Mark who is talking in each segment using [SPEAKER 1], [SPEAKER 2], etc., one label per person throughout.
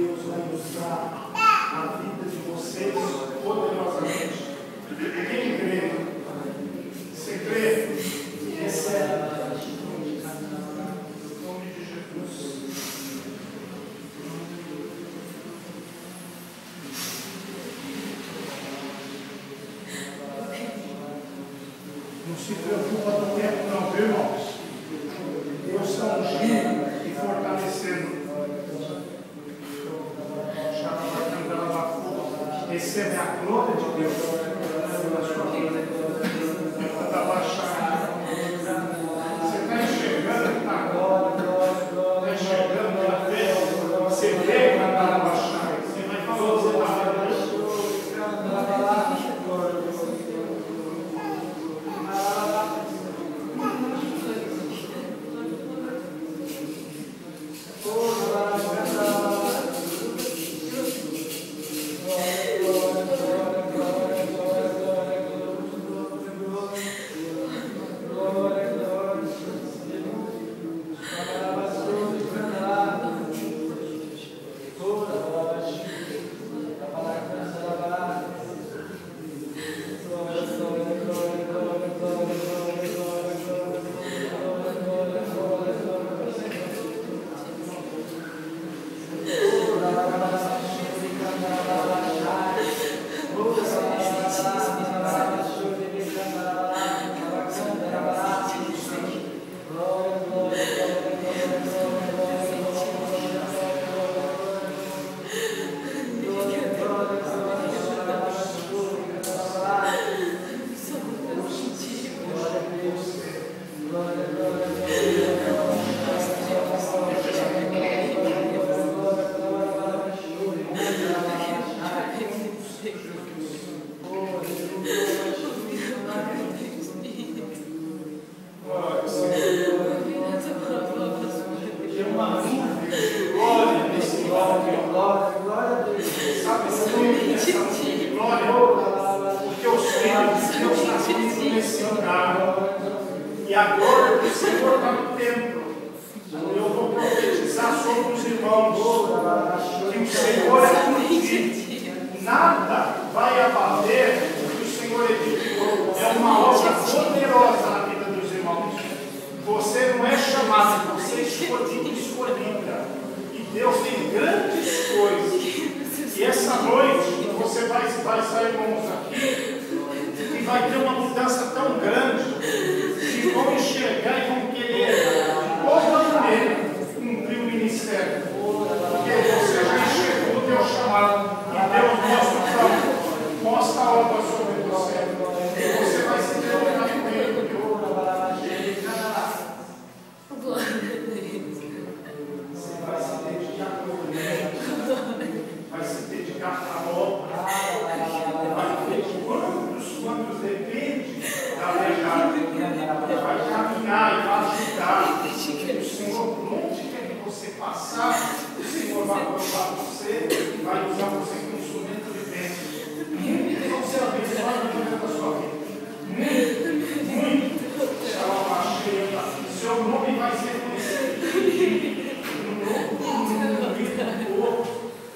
[SPEAKER 1] Deus vai usar a vida de vocês poderosamente. Quem crê? Você crê? Recebe. Em nome de Jesus. Não se preocupa do tempo não, viu, irmãos? Deus está ungindo e fortalecendo. Recebe a glória de Deus na sua vida. Você está enxergando a glória, está enxergando a fé. Você vê que está baixando. Você vai falar, você está e a glória do Senhor está no templo. Eu vou profetizar sobre os irmãos que o Senhor é contigo. Nada vai abater o que o Senhor edificou. É uma obra poderosa na vida dos irmãos. Você não é chamado, você é escolhido, escolhida. E Deus tem grandes coisas. E essa noite você vai sair, irmãos, aqui e vai ter uma mudança tão grande que vão enxergar e vão querer de toda maneira cumprir o ministério, porque você já enxergou o teu chamado e Deus mostra a obra sobre você e você vai se dedicar com ele. Você vai se dedicar com ele, vai se dedicar à obra, vai ver quantos depende da verdade. Vai caminhar e vai ajudar. O Senhor, por onde quer que você passar, o Senhor vai aprovar você e vai usar você como instrumento de bênção. Muito vão ser abençoados na vida da sua vida. Muito. Seu nome vai ser conhecido. No povo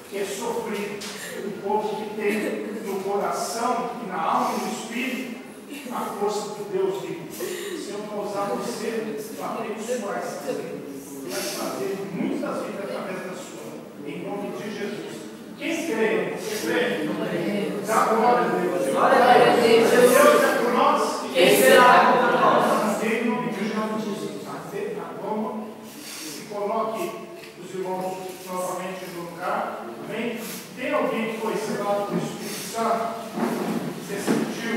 [SPEAKER 1] que é sofrido, o povo que tem no coração, na alma e no espírito a força de Deus vivo. Se eu não usar você para abençoar essa vida, vai fazer muitas vidas através da sua. Em nome de Jesus. Quem crê? Você crê? Dá glória a Deus.
[SPEAKER 2] Glória a Deus.
[SPEAKER 1] Se Deus é por nós,
[SPEAKER 2] quem será contra nós?
[SPEAKER 1] Em nome de Jesus. Vamos. Se coloque os irmãos novamente no lugar. Amém? Tem alguém que foi selado pelo Espírito Santo? Você sentiu?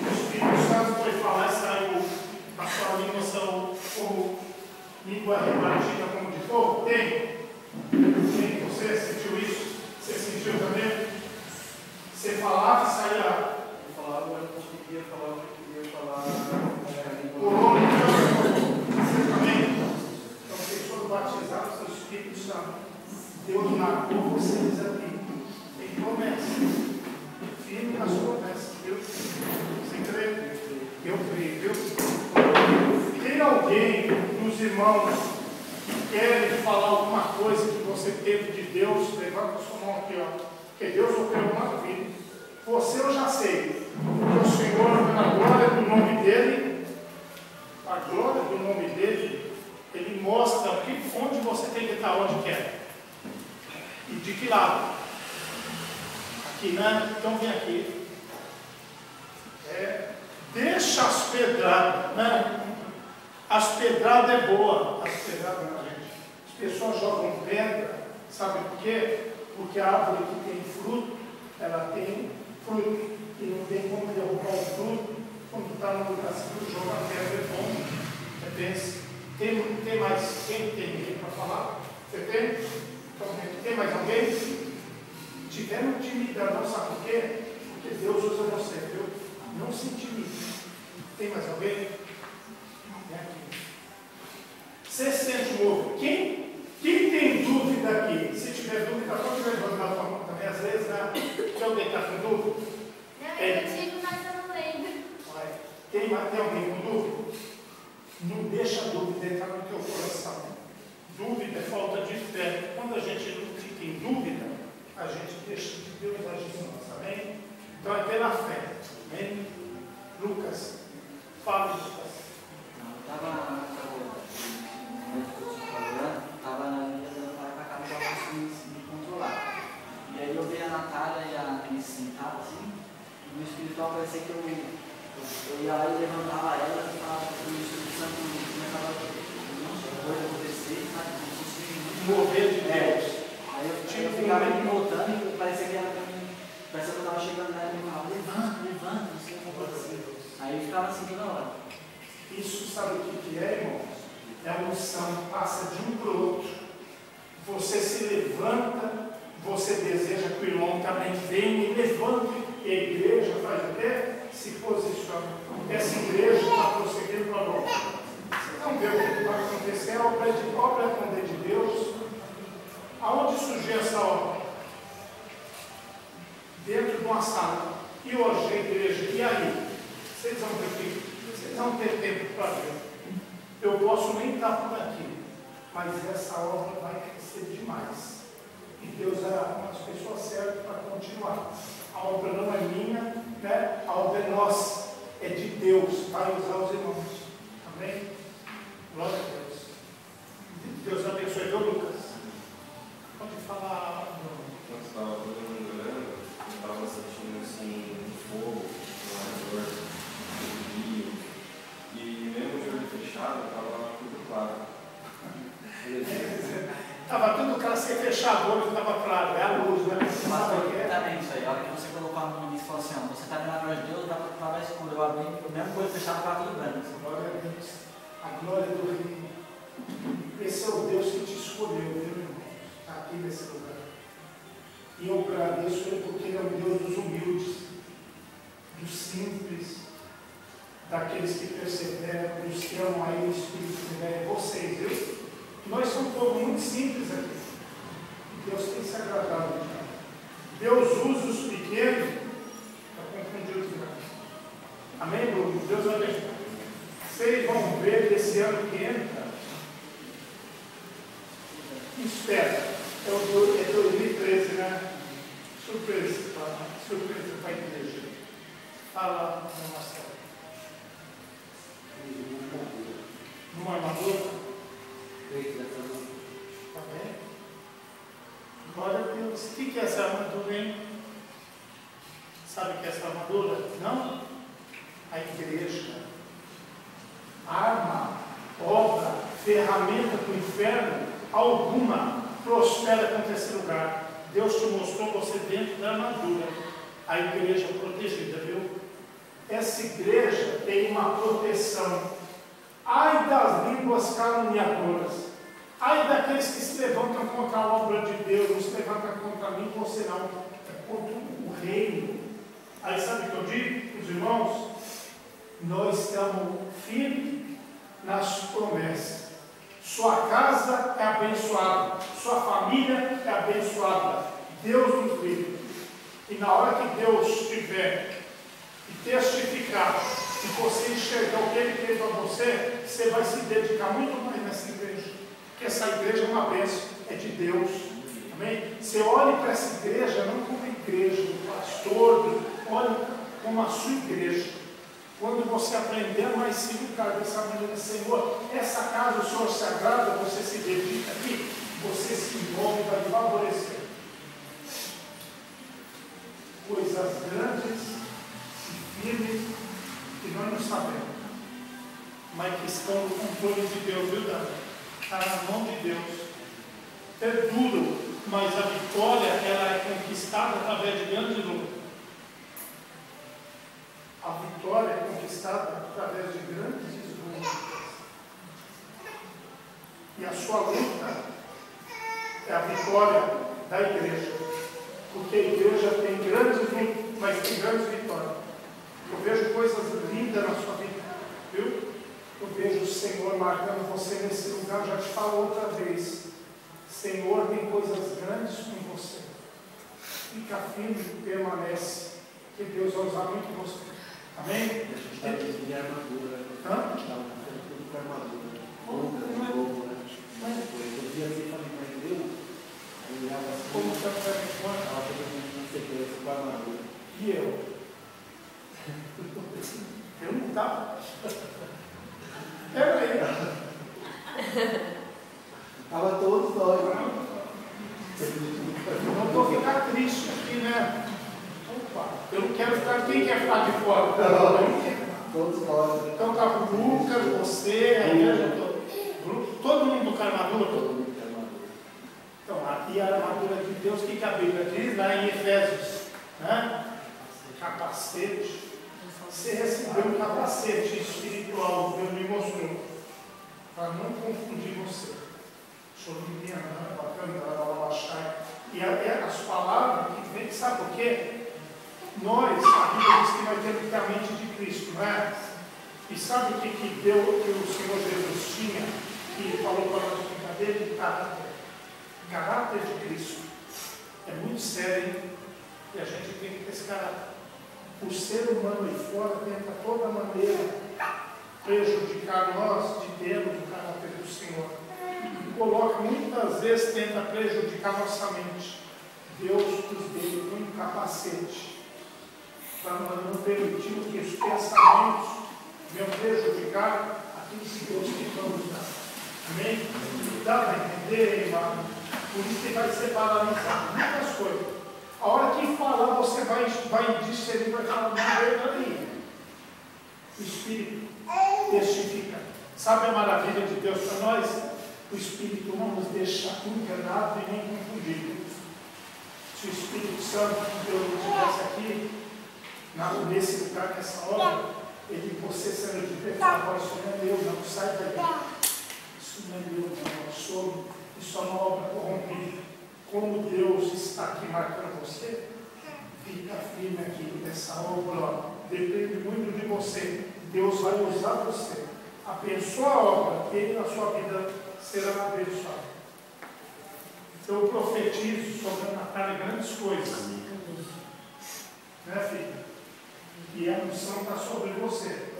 [SPEAKER 1] O Espírito Santo foi falar e saiu a sua língua como língua repartida como de fogo? Tem? Você sentiu isso? Você sentiu também? Você falava e saía.
[SPEAKER 3] Eu falava, mas não conseguia falar o que eu queria falar.
[SPEAKER 1] O nome de Deus. Você também? Então vocês foram batizados pelo Espírito Santo. Deus marcou vocês aqui. Tem promessa. Firme nas promessas, viu? Você crê? Eu creio, viu? Tem alguém dos irmãos querem falar alguma coisa que você teve de Deus, levanta a sua mão aqui, ó. Porque Deus operou uma vida. Você eu já sei. Porque o Senhor, na glória do nome dele, a glória do nome dele, ele mostra onde você tem que estar, onde quer. E de que lado? Aqui, né? Então vem aqui. Deixa as pedradas, né? As pedradas é boa. As pedradas, gente. As pessoas jogam pedra, sabe por quê? Porque a árvore que tem fruto, ela tem fruto. E não tem como derrubar o fruto quando está no lugar seguro, joga pedra, é bom. Tem mais? Quem tem ninguém para falar? Você tem? Então, tem mais alguém? Se tiver, não intimida, não, sabe por quê? Porque Deus usa você, viu? Não se intimide. Tem mais alguém? Vem aqui. Você sente o ovo? Quem tem dúvida aqui? Se tiver dúvida, pode levantar a sua mão também. Às vezes, né? Se alguém está com dúvida?
[SPEAKER 2] Eu digo, mas eu não lembro.
[SPEAKER 1] Tem alguém com dúvida? Não deixa a dúvida entrar no teu coração. Dúvida é falta de fé. Quando a gente não fica em dúvida, a gente deixa de Deus agir em nós. Amém? Então é pela fé. Amém? Lucas, fala, Lucas.
[SPEAKER 4] Estava na linha dando para cá, não estava conseguindo me controlar. E aí eu vi a Natália e a Alice sentadas assim, e no espiritual parecia que eu ia lá e levantava ela e falava que o Espírito Santo começava a coisa acontecer, sabe? Como se fosse
[SPEAKER 1] Mover de Deus.
[SPEAKER 4] Aí eu ficava me voltando e parecia que ela parecia que eu estava chegando lá e me falava, levanta, não sei o que acontecer. Aí eu ficava assim toda hora.
[SPEAKER 1] Isso sabe o que é, irmãos? É a unção, passa de um para o outro. Você se levanta, você deseja que o irmão também venha e levante. E a igreja faz o quê? Se posiciona. Essa igreja está prosseguindo para a volta. Vocês vão ver o que vai acontecer. A obra é poder de Deus. Aonde surgiu essa obra? Dentro de uma sala. E hoje a igreja, e aí? Vocês vão ter tempo para ver. Eu posso nem estar por aqui, mas essa obra vai crescer demais. E Deus arruma as pessoas certas para continuar. A obra não é minha, né? A obra é nossa, é de Deus. Vai usar os irmãos. Amém? Glória a Deus. Deus abençoe. Viu, Lucas? Pode falar.
[SPEAKER 5] Quando estava todo mundo orando, eu estava sentindo assim um fogo no redor do rio. E mesmo de olho fechado, estava tudo claro.
[SPEAKER 1] Estava tudo claro, você fechava o olho, estava claro, é a luz, né?
[SPEAKER 4] Exatamente isso aí. A hora que você colocou a mão nisso e falou assim, ó, você está vendo a glória de Deus, estava escuro, eu abri, o mesmo coisa fechado estava tudo branco.
[SPEAKER 1] Glória a Deus. A glória do Rei. Esse é o Deus que te escolheu, meu irmão, aqui nesse lugar. E eu agradeço Ele porque Ele é o Deus dos humildes, dos simples, daqueles que perseveram, dos que amam a Ele, o Espírito, é vocês, viu? Nós somos um povo muito simples aqui. Deus tem se agradado. Deus usa os pequenos para confundir os grandes. Amém, Bruno? Deus abençoe. Vocês vão ver desse ano que entra. Espera. É 2013, né? Surpresa. Surpresa para a igreja. Fala, Marcelo. Numa armadura? Tá bem? Glória a Deus. O que é essa armadura, hein? Sabe o que é essa armadura? Não? A igreja. Arma, obra, ferramenta para o inferno, alguma prospera contra esse lugar. Deus te mostrou você dentro da armadura. A igreja protegida, viu? Essa igreja tem uma proteção. Ai das línguas caluniadoras. Ai daqueles que se levantam contra a obra de Deus, não se levantam contra mim, você não. É contra o reino. Aí sabe o que eu digo, os irmãos? Nós estamos firmes nas promessas. Sua casa é abençoada. Sua família é abençoada. Deus nos livre. E na hora que Deus tiver e testificar, e você enxergar o que Ele fez para você, você vai se dedicar muito mais nessa igreja. Porque essa igreja é uma bênção, é de Deus. Amém? Você olhe para essa igreja não como igreja, do pastor, olhe como a sua igreja. Quando você aprender mais se educar dessa maneira, Senhor, essa casa o Senhor se agrada, você se dedica aqui, você se envolve, vai favorecer coisas grandes e firmes que nós não sabemos, mas que estão no controle de Deus, viu, Dani? Está na mão de Deus. É duro, mas a vitória ela é conquistada através de grandes lutas. A vitória é conquistada através de grandes lutas. E a sua luta é a vitória da igreja. Porque a igreja tem grandes lutas, mas tem grandes vitórias. Eu vejo coisas lindas na sua vida, viu? Eu vejo o Senhor marcando você nesse lugar. Já te falo outra vez. Senhor tem coisas grandes com você. Fica firme e permanece. Que Deus vai usar muito você. Amém?
[SPEAKER 3] A gente está de armadura.
[SPEAKER 1] Hã?
[SPEAKER 3] Está tudo com armadura. Roupa, né? Eu vi assim e falei, mas eu olhava assim.
[SPEAKER 1] Como está o telefone?
[SPEAKER 3] Estava pegando na sequência com a armadura.
[SPEAKER 1] E eu? Eu não estava. Era ele.
[SPEAKER 3] Estava todos nós.
[SPEAKER 1] Não vou ficar triste aqui, né? Opa, eu não quero ficar. Quem quer ficar de fora?
[SPEAKER 3] Todos nós.
[SPEAKER 1] Então tá o Lucas, você, a igreja toda. Todo mundo com armadura?
[SPEAKER 3] Todo mundo tem armadura.
[SPEAKER 1] Então, aqui a armadura de Deus, o que a Bíblia diz lá em Efésios? Né? Capacete. Você recebeu um capacete espiritual, Deus me mostrou, para não confundir você. E as palavras que vem, sabe por quê? Nós, a Bíblia diz que nós temos que ter a mente de Cristo, não é? E sabe o que deu, que o Senhor Jesus tinha, que falou para nós brincadeira de caráter? Caráter de Cristo. É muito sério, hein? E a gente tem que ter esse caráter. O ser humano aí fora tenta toda maneira prejudicar nós de termos o caráter do Senhor. E coloca, muitas vezes tenta prejudicar nossa mente. Deus nos deu um capacete para não permitir que os pensamentos venham prejudicar aquilo que Deus tem para nos dar. Amém? Dá para entender, irmão? Por isso que vai separar muitas coisas. A hora que falar, você vai discernir, vai falar, não veio ali. O Espírito testifica. Sabe a maravilha de Deus para nós? O Espírito não nos deixa enganado e nem confundido. Se o Espírito Santo de Deus não estivesse aqui, nesse lugar, nessa hora, você sendo de pé, fala, isso não é meu, não, sai daí. Isso não é meu, não, isso é uma obra corrompida. Como Deus está aqui marcando você, fica firme aqui nessa obra. Depende muito de você. Deus vai usar você. Abençoa a obra, Ele na sua vida será abençoado. Então eu profetizo sobre a Natália grandes coisas. Né, filha? E a unção está sobre você.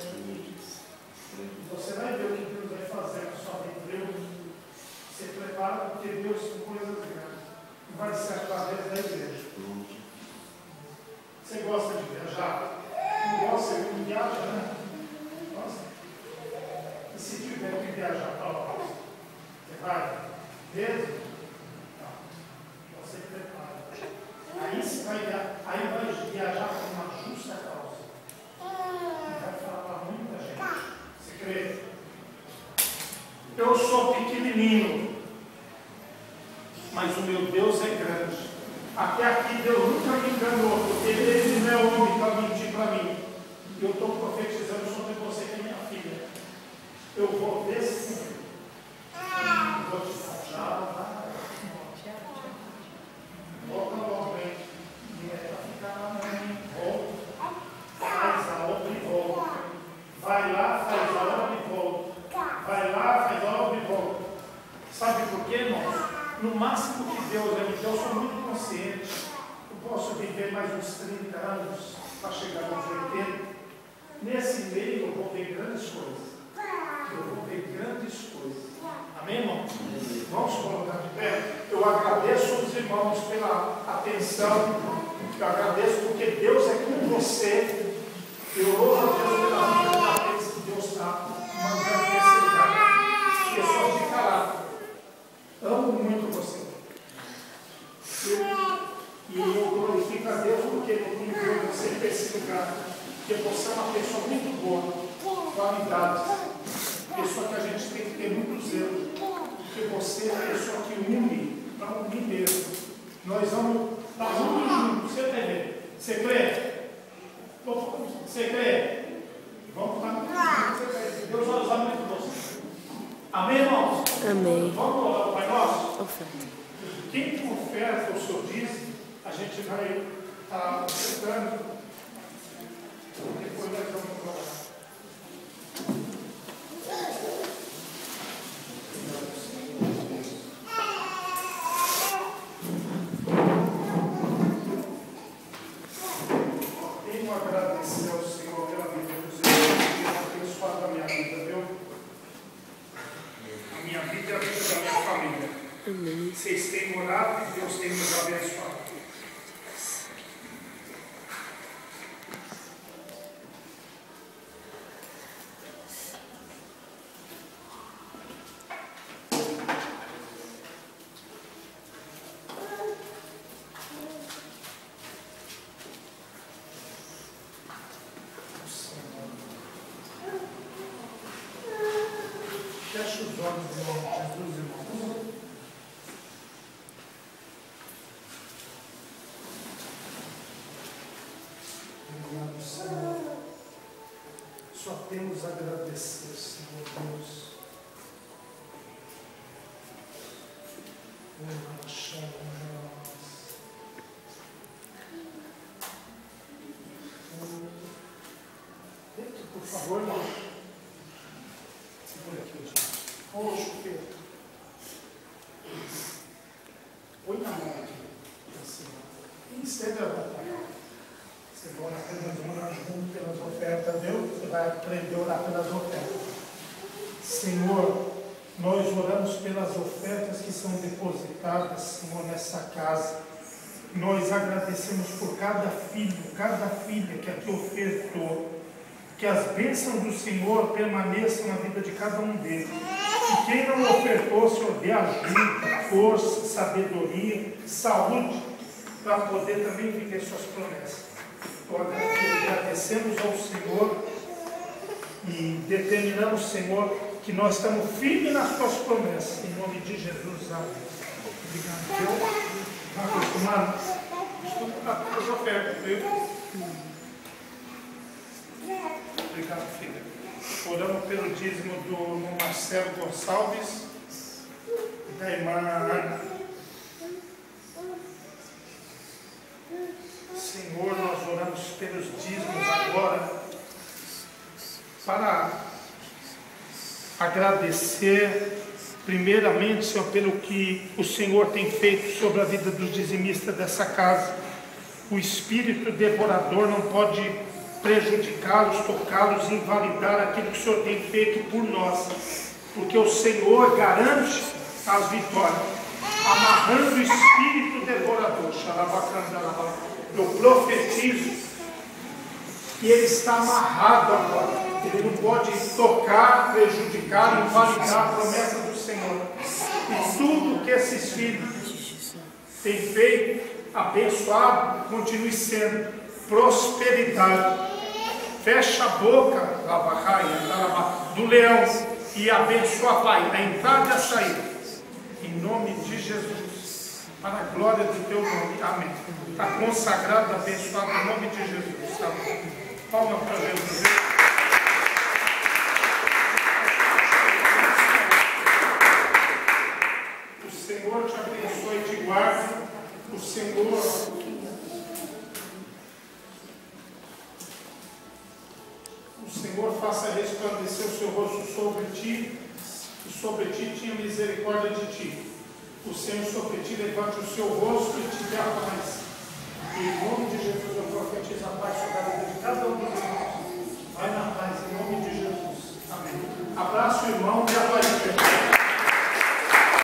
[SPEAKER 1] Você vai ver o que Deus vai fazer na sua vida. Deus se prepara, porque Deus tem coisas grandes. Vai ser através da igreja. Você gosta de viajar? Não gosta? Não viaja, né? Gosta? E se tiver que viajar para lá, você vai? Mesmo? Não. Você prepara. Aí você vai viajar com uma justa causa. E vai falar para muita gente. Você crê? Eu sou pequenininho, mas o meu Deus é grande. Até aqui Deus nunca me enganou, porque Ele não é homem para mentir para mim. E eu estou profetizando sobre você, que é minha filha. Eu vou ver sim. Eu vou te dar. Volta logo, hein? E é para ficar na mãe. Volta. Faz a obra e volta. Vai lá, faz a obra e volta. Vai lá, faz a obra e volta. Sabe por quê, irmãos? No máximo que Deus me deu, eu sou muito consciente. Eu posso viver mais uns 30 anos para chegar aos 80. Nesse meio eu vou ver grandes coisas. eu vou ver grandes coisas. Amém, irmão? Vamos colocar de pé. Eu agradeço aos irmãos pela atenção. Eu agradeço porque Deus é com você. Eu louvo a Deus pela vida daqueles que Deus está mandando nesse lugar. Pessoas de caráter. Amo muito você. E eu glorifico a Deus porque Ele me enviou você para esse lugar. Porque você é uma pessoa muito boa, qualidade. Pessoa que a gente tem que ter muito zelo. Porque você é a pessoa que une, para unir mesmo. Nós vamos estar juntos. Você crê? Você crê? Você crê? Vamos estar juntos. Deus vai usar muito você. Amém, irmãos?
[SPEAKER 6] Amém.
[SPEAKER 1] Vamos orar o Pai Nosso?
[SPEAKER 6] Oferta.
[SPEAKER 1] Quem oferta o seu dízimo, a gente vai estar ofertando. Depois nós vamos orar. Tenho a agradecer ao Senhor pela vida dos irmãos que tem abençoado a minha vida, viu? A minha vida e a vida da minha família.
[SPEAKER 6] Amém.
[SPEAKER 1] Vocês têm orado e Deus tem nos abençoado. Feche os olhos, irmão, Jesus, irmãos. Obrigado, Senhor. Só temos a agradecer, Senhor Deus. Dentro, por favor, irmão. Segura aqui, gente. Roxo, Pedro. Põe na mão aqui. Assim. E estende a mão. Você vai orar pelas junto pelas ofertas, viu? Você vai aprender a orar pelas ofertas. Senhor, nós oramos pelas ofertas que são depositadas, Senhor, nessa casa. Nós agradecemos por cada filho, cada filha que aqui ofertou. Que as bênçãos do Senhor permaneçam na vida de cada um deles. E quem não ofertou, Senhor, dê ajuda, força, sabedoria, saúde, para poder também viver suas promessas. Agradecemos ao Senhor e determinamos, Senhor, que nós estamos firmes nas tuas promessas. Em nome de Jesus, amém. Obrigado, Deus. Está acostumado? Desculpa as ofertas, viu? Obrigado, filha. Oramos pelo dízimo do irmão Marcelo Gonçalves e da irmã Ana. Senhor, nós oramos pelos dízimos agora para agradecer primeiramente, Senhor, pelo que o Senhor tem feito sobre a vida dos dizimistas dessa casa. O espírito devorador não pode prejudicá-los, tocá-los, invalidar aquilo que o Senhor tem feito por nós, porque o Senhor garante as vitórias, amarrando o espírito devorador. Eu profetizo que ele está amarrado agora, ele não pode tocar, prejudicar, invalidar a promessa do Senhor. E tudo que esses filhos têm feito, abençoado, continue sendo prosperidade. Fecha a boca do leão e abençoa, Pai, a entrada e a saída. Em nome de Jesus. Para a glória do teu nome. Amém. Está consagrado, abençoado em nome de Jesus. Amém. Palma para Jesus. O Senhor te abençoe e te guarde. O Senhor faça resplandecer o seu rosto sobre ti, e sobre ti tenha misericórdia de ti. O Senhor sobre ti levante o seu rosto e te dê a paz. E em nome de Jesus eu profetizo a paz sobre a vida de cada um dos irmãos.